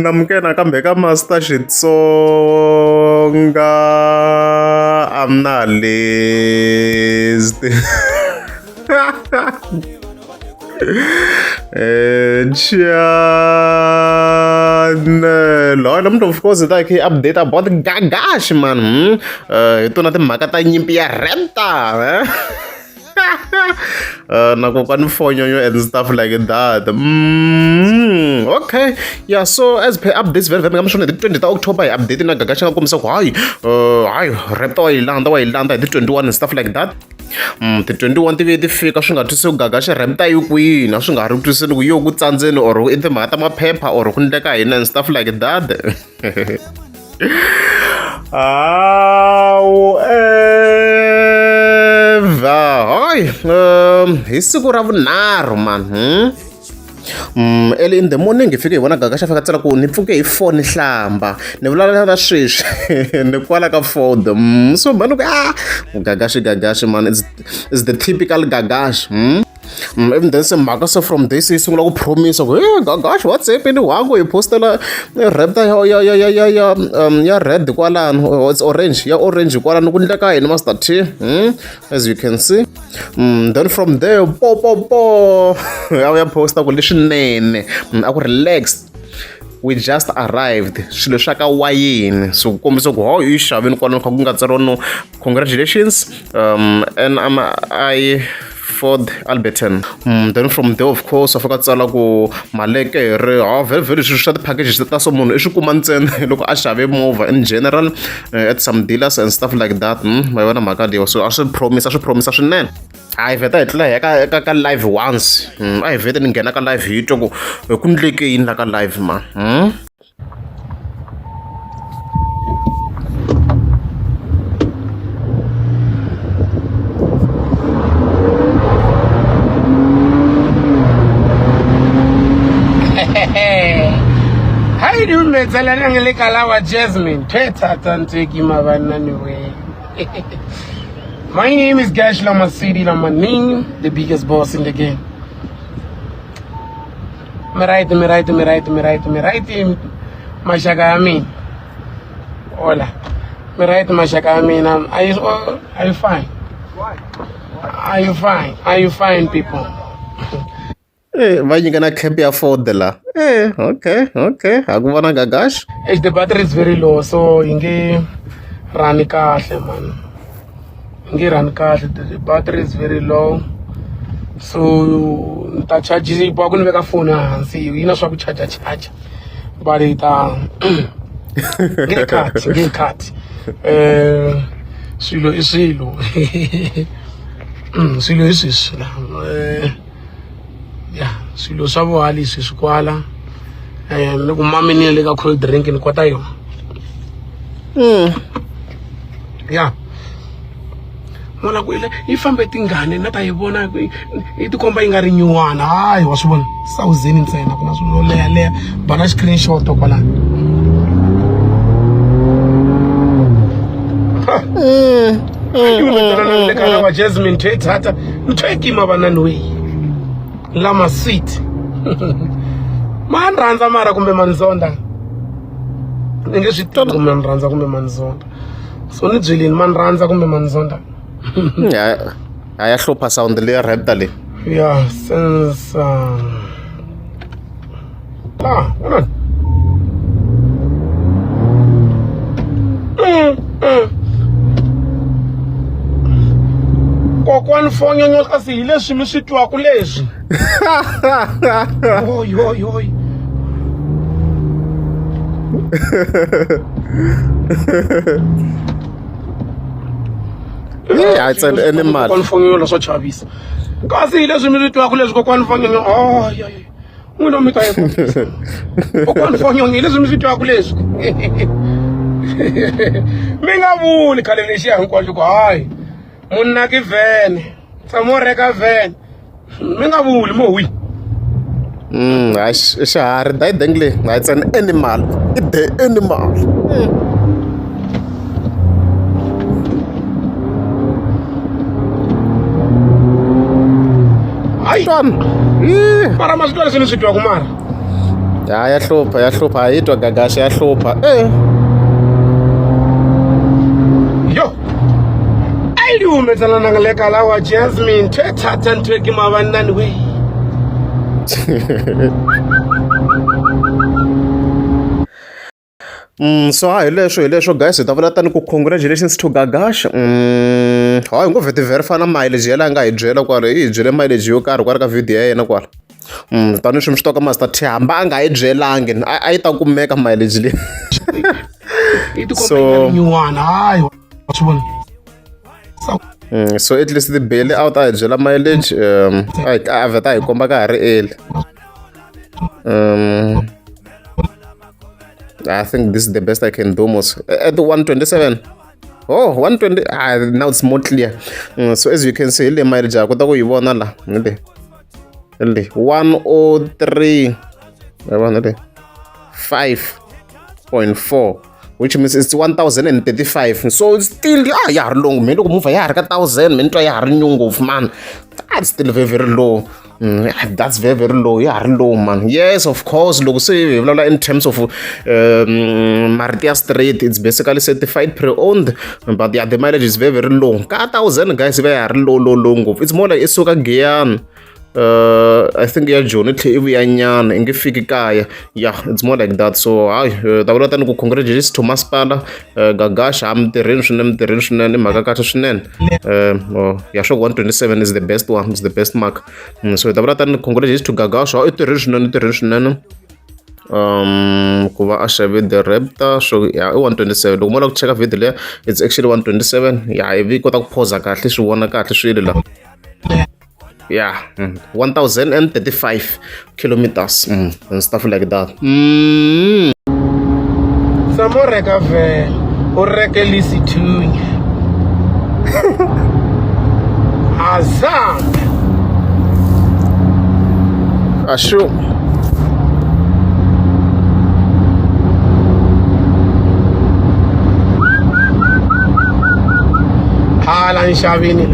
Namkena kambe ka master Xitsonga I'm not list. Channel. I'm of course that I update about Gagash man. Ito natin makata nyimpi ya Raptor. Nakokwani and stuff like that. Okay. Yeah, so as per updates, I'm sure the 20th October update na Gagash na kumisa ko ay Raptor ilanda the 21 and stuff like that. The 21 TV the fika swi nga twisi Gagash Raptor yi kwini a swi nga ri twisi ku yo ku tsandzeni or in timhaka ta maphepha or ku ndleka hina and stuff like that. Hi siku ra vunharhu man. Early in the morning ngifike hi vona Gagash fika tsala ku ni pfuke hi 4 ni hlamba ni vulavula na sweswi ni kwala ka Ford. So manu Gagash man is the typical Gagash. Even then some Marcus from this is like promise of hey Gagash what's happening wangu you postela Raptor ya red kwala it's orange ya orange kwala nokundleka yini master T as you can see. Then from there ya posta ku leswinene aku relaxed. We just arrived. Swilo swa ka wayini. So kombisa ku how you xaveni kwala ku nga tsariwa no congratulations and I Ford Alberton. Then from there of course I forgot tsala ku maleke very swilo swa ti packages ta so munhu I swi kuma ntsena loko a xave movha in general at some dealers and stuff like that. Ma vona mhaka leyo so a swi promise swinene. I veta hi tlela ka live once. I veta ni nghena ka live hi twa ku ku ndleke yini la ka live man. How do you make a little Jasmine? My name is Gash Lama City Lamaning, the biggest boss in the game. Me right, Mashaka Amin. Hola. Me right, Mashaka Amin. Are you fine? Why? Are you fine, people? Why you gonna keep your Ford la? Okay. Aguvana Gagash. The battery is very low, so inge run kahle man. The battery is very low, so ta charge is ba kuni veka phone hansi yina swa ku charge but it get cut swilo yeah swilo swa vuhali swi kwala loko mami ni le ka cold drink ni kota yo yeah mola ku ile ifambe tingane na ta yivona I ti komba yi nga ri nyuwana hayi wa swivona 1000 ntsena kuna swilo leya bana screenshot kwala le kana wa Jasmine tata ntweki mabanani we lama sweet man rhandza mara kumbe manzonda ninge swi tiva kumbe man rhandza kumbe manzonda so ni byelini man rhandza kumbe manzonda Yeah, I hlupha sound le Raptor le. Yeah, since hold on. Kokwani phone yonyo kasi hi leswi mi swi twaku leswi. Hoy. Yeah, it's an animal. Kokwani phone yonyo so chavisa. Kasi hi leswi mi swi twaku leswi kokwani phone yonyo. Oh, yeah. N'wina mi ta yi kombisa. Kokwani phone yonyo hi leswi mi swi twaku leswi. Mi nga vuli khale lexi hinkwaxo ku hayi. Munna ki vene tsamo reka vene mi nga vuli mo wi Shahar dai dengle it's an animal. It's the animal. twana mara ma swi twa leswi ni swi twaku mara ya hlupha a yi twa Gagash ya hlupha yo a yi li humetsana na le kala wa Jasmine ntho e thata ntho e ke mabanani we so hi leswo guys hi ta vula tani ku congratulations to Gagash hayi hi ngo vheti verify na mileage yela a nga hi byela kwala hi byele mileage yo karhi kwala ka video ya yena kwala tani swi mi swi toka master T hamba a nga hi byelangi a yi ta kumeka mileage leyi so nyuwana hayi swi vona so at least the bail out a hi byela mileage a vheta hi komba ka ha ri early I think this is the best I can do most at 127. Oh, 120. Now it's more clear. So as you can see, ile mileage ya kota ku yi vona la. Nile 103. Yabona le 5.4, which means it's 1035. So it's still ya ha ri long. Me loko move ya ha ri ka 1000, me ntwa ya ha ri nyungu man. That's still very low. That's very low. Yeah, low man. Yes, of course. Look, see, in terms of Martia Street, it's basically certified pre-owned, but yeah, the mileage is very low. 1,000 guys, very low. It's more like Isuka Gian. I think yeah, Johnny Tlevianyan, Ingifiki Kaya. Yeah, it's more like that. So I congratulations to Maspada, Gagash, the Rinshnen, Magakashnen. Yeah, show 127 is the best one, it's the best mark. So congratulations to Gagash, the Rinshnen. Kuva Ashavi the Raptor, so yeah, 127. The more check a video, it's actually 127. Yeah, if we got a pause, at least one at least. Yeah, 1035 kilometers and stuff like that. Samoreka ve oreke lisithunya. Azam. Ashu. Hala nshavini.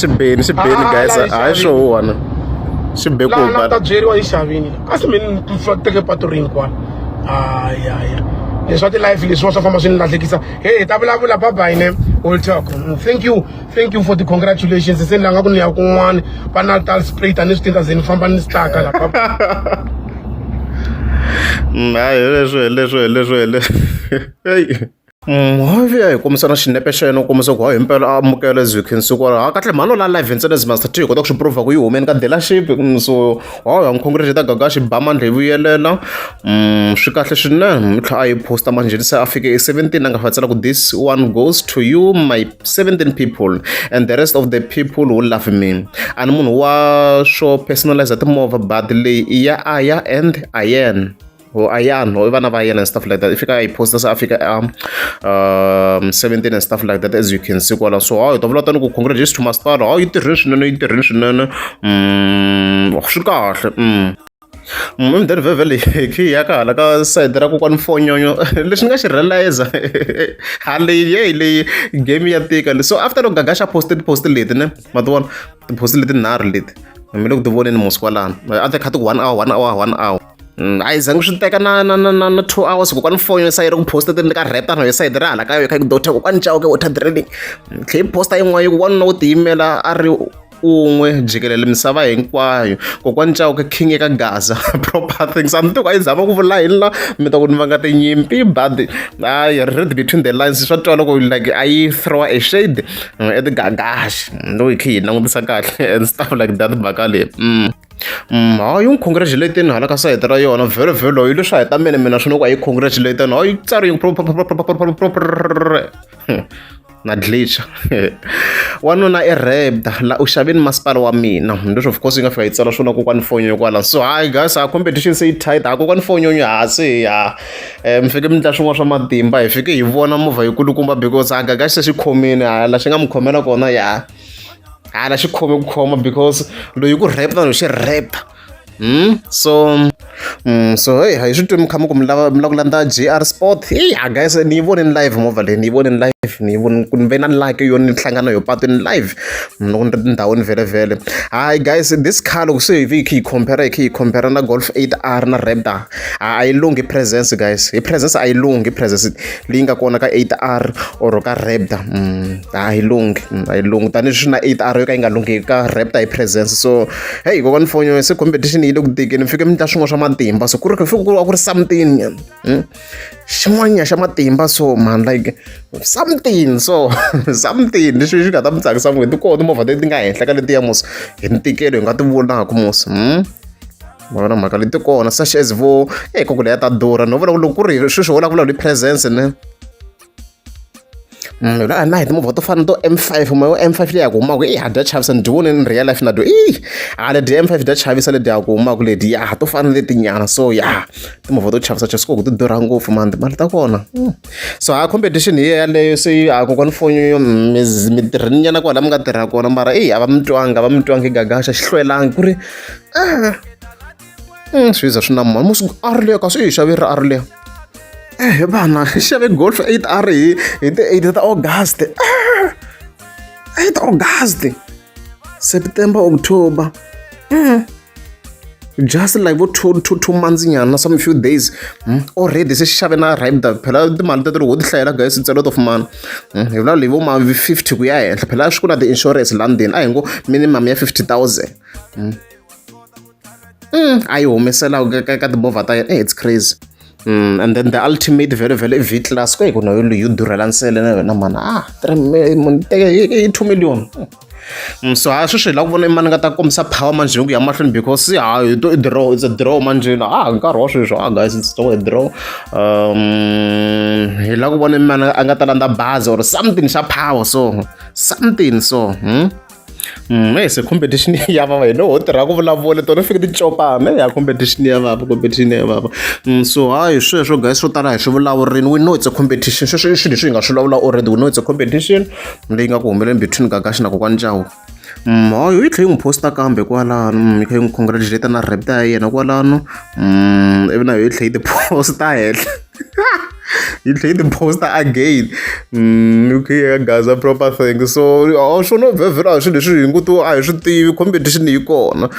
Xibeni guys, a swo wona xibe ku ba ta byeriwa yi xavini kasi mina teke patu rinkwalo leswi ti life leswi swa famba swi ni lahlekisa hey ta vulavula bye bye ne we'll talk. Thank you for the congratulations se ni langa ku ni ya kun'wana pa Natal spray tani swi tinta ze ni famba ni staka la papa leswo hey hi kombisana xinepe xa yena u kombisa ku hayi himpela a amukela as you can see kwala kahle mhani la live ntsena as master T hi kota ku swi prova ku yi humeni ka dealership so hayi ha congratulate Gagash ba mandla yi vuyelela swi kahle swinene mi tlha a yi posta manje se a fike 17 a nga fatsela ku this one goes to you my 17 people and the rest of the people who love me ani munhu wa swo personalize timovha but leyi ya aya and ayen ayan or even ayan and stuff like that. If I post this Africa 17 and stuff like that, as you can see kwala. So I don't know congratulations to master. Oh, international mdeni vhevhele khi ya ka hala ka side ra kokwani mfonyonyo leswi nga xi realize haleyi leyi game ya tika so after loko Gagash post leti ne ma ti vona ti-post leti nharhu leti mi le ku ti voneni mos kwalano a ti kha ti 1 hour a yi zangi swi teka na 2 hours kokwani mfonyo sayiri ku posta ti ka Raptor na yo side ra hala ka yo kha ku dota kokwani Chauke water drilling tlhe posta yin'wana yi wanuna wo tiyimela a ri un'we jikelele misava hinkwayo kokwani Chauke king eka Gaza proper things amituku a yi zama ku vula yini la mi ta ku ni va nga tinyimpi but I read between the lines swa twala ku like a yi throw a shade at Gagash no hi kha hi langutisa kahle and stuff like that mhaka leyi hayi yi congratulate hala ka sayiti ra yona very loyi leswi a heta mina swona ku a yi congratulate hayi tsari na glitch wanuna i Raptor la u xavini masipala wa mina leswi of course yi nga fika yi tsala swona kokwani mfonyonyo kwala so hayi guys a competition se yi tight a kokwani mfonyonyo hasi ya mi fike mi ndla swin'wana swa matimba hi fike hi vona movha yikulukumba because a Gagash se xi khomini hala xi nga mi khomela kona ya hala xi khome ku khoma because loyi ku Raptor no xi Raptor so So hey, hi swi twi mi kha mi ku mi lava ku landza GR Sport. Hey, guys, ni yi vone live movha leyi, ni yi vone live, ni yi vone ku ni ve na like yona ni hlangana yo patwini live loko ni ri tindhawini vhele. Hi guys, this car loko se hi kha hi compare na Golf 8R na Raptor, a yi lungi presence guys, hi presence a yi lungi presence leyi nga kona ka 8R or ka Raptor, a yi lungi tanihileswi na 8R yo ka yi nga lungi ka Raptor hi presence. So hey, kokwani fonyo se competition yi le ku tikeni, mi fike mi ta swin'wana swa matimba, so ku ri ku ri something xin'wana xa matimba, so man like something, so something leswi xi nga ta mi tsakisa n'wina. Ti kona timovha leti nga henhla ka letiya mos hi ntikelo hi nga ti vonaka mos, vona mhaka leti kona such as vo koko leya ta durha no vula loko ku ri swilo swo vulavula hi presence ne. Na hi timovha to fana to M5, mo M5 leyi ya ku humaka ha dya chavisa, ni dyi vone in real life na dyo ledi M5 dya chavisa, ledi ya ku humaka ledi to fana letinyana. So timovha to chavisa swi ti durha ngopfu mani, timali ta kona. So competition hi yaleyo se kokwani fonyo mi tirhini nyana kwala mi nga tirha kona, mara a va mi twangi Gagash xi hlwelangi ku ri swi za swi na mali musi ari leyo ka swi hi xaveri ari leyo. Vana xave Golf 8R hi ti 8 ta August, 8 August, September, October, just like vo 2 months nyana, some few days already se xi xave na Raptor. Phela timali teto loko ti hlayela guys, it's a lot of money. Hi vula leyi vo ma 50 ku ya henhla, phela swi ku na ti-insurance London a hi ngo minimum ya 50,000 a yi humesela ka timovha ta yena. It's crazy. And then the ultimate very V-class ko ku na yo durhela nsele na yona mana 2 million. So sweswi hi lava ku vona mani nga ta kombisa power manje ku ya mahlweni, because it's a draw manje nkarhi wa sweswo guys, it's still a draw. Hi lava ku vona mani a nga ta landza bazi or something xa power, so something so se competition ya vava hi no ho tirha ku vulavula tona fike ticopana ya competition ya vava. So hi sweswo guys, swo tala hi swi vulavurini, we know it's a competition. Sweswo i swilo leswi hi nga swi vulavula already, we know it's a competition leyi nga ku humeleni between Gagash na kokwani Chauke. Hi tlhe yi n'wi posta kambe kwalano, hi kha yi n'wi congratulate na Raptor ya yena kwalano, ivi na hi tlhe yi ti posta henhla yi tlhe yi ti posta again, okay gaza proper thing. So swo no vhevhela hi swilo leswi hi ngo to a hi swi tivi, competition yi kona.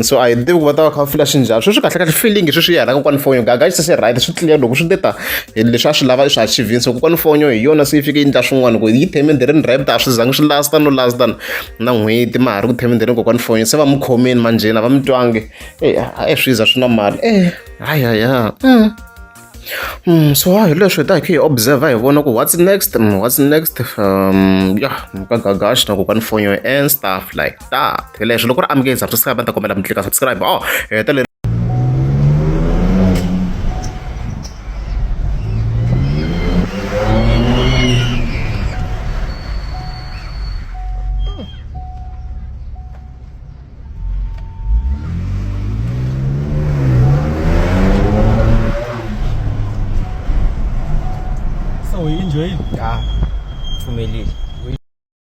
So a hi tivi ku va ta va kha va fila xinjhani, sweswi kahle feeling sweswi yi helaka kokwani fonyo. Gagash se right, swi clear loko swi teta hi leswi a swi lava swi achievini. So kokwani fonyo hi yona se yi fike yi endla swin'wana ku yi themendherini Raptor a swi zangi swi lasta no lasta na n'hweti, ma ha ri ku themendherini kokwani fonyo, se va mi khomeni manjheni a va mi twangi swi za swi na mali so hi leswi hi ta hi kha hi observe hi vona ku what's next ka Gagash na kokwani fonyo and stuff like that. Leswi loko ri amukeli subscribe ta kombela mi klika subscribe heta So we enjoy. Yeah, phumelele.